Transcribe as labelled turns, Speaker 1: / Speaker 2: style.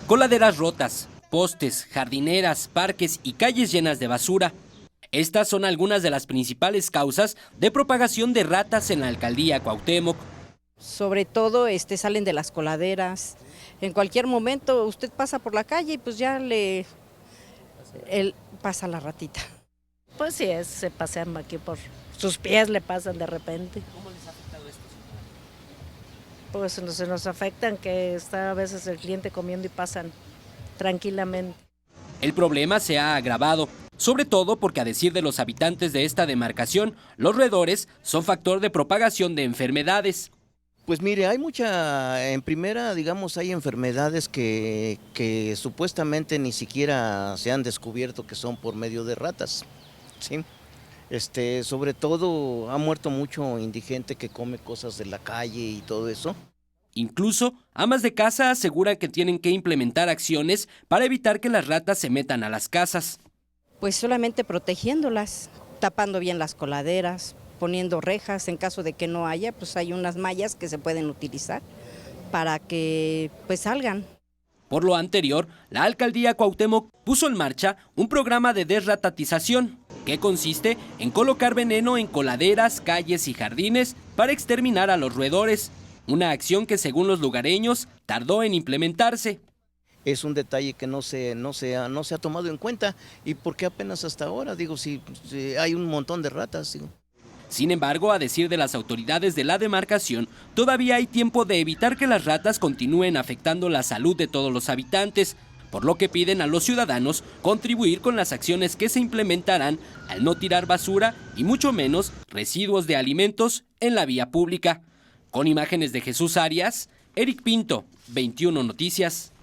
Speaker 1: Coladeras rotas, postes, jardineras, parques y calles llenas de basura. Estas son algunas de las principales causas de propagación de ratas en la alcaldía Cuauhtémoc.
Speaker 2: Sobre todo salen de las coladeras. En cualquier momento usted pasa por la calle y pues ya pasa la ratita.
Speaker 3: Pues sí, se pasean aquí por sus pies, le pasan de repente.
Speaker 1: ¿Cómo les ha afectado esto?
Speaker 3: Pues se nos afectan que está a veces el cliente comiendo y pasan tranquilamente.
Speaker 1: El problema se ha agravado, sobre todo porque a decir de los habitantes de esta demarcación, los roedores son factor de propagación de enfermedades.
Speaker 4: Pues mire, hay en primera, digamos, hay enfermedades que supuestamente ni siquiera se han descubierto que son por medio de ratas, ¿sí? Sobre todo ha muerto mucho indigente que come cosas de la calle y todo eso.
Speaker 1: Incluso, amas de casa aseguran que tienen que implementar acciones para evitar que las ratas se metan a las casas.
Speaker 2: Pues solamente protegiéndolas, tapando bien las coladeras, poniendo rejas. En caso de que no haya, pues hay unas mallas que se pueden utilizar para que pues salgan.
Speaker 1: Por lo anterior, la alcaldía Cuauhtémoc puso en marcha un programa de desratatización, que consiste en colocar veneno en coladeras, calles y jardines para exterminar a los roedores. Una acción que, según los lugareños, tardó en implementarse.
Speaker 4: Es un detalle que no se ha tomado en cuenta. ¿Y por qué apenas hasta ahora? Digo, si hay un montón de ratas. Digo.
Speaker 1: Sin embargo, a decir de las autoridades de la demarcación, todavía hay tiempo de evitar que las ratas continúen afectando la salud de todos los habitantes, por lo que piden a los ciudadanos contribuir con las acciones que se implementarán al no tirar basura y mucho menos residuos de alimentos en la vía pública. Con imágenes de Jesús Arias, Eric Pinto, 21 Noticias.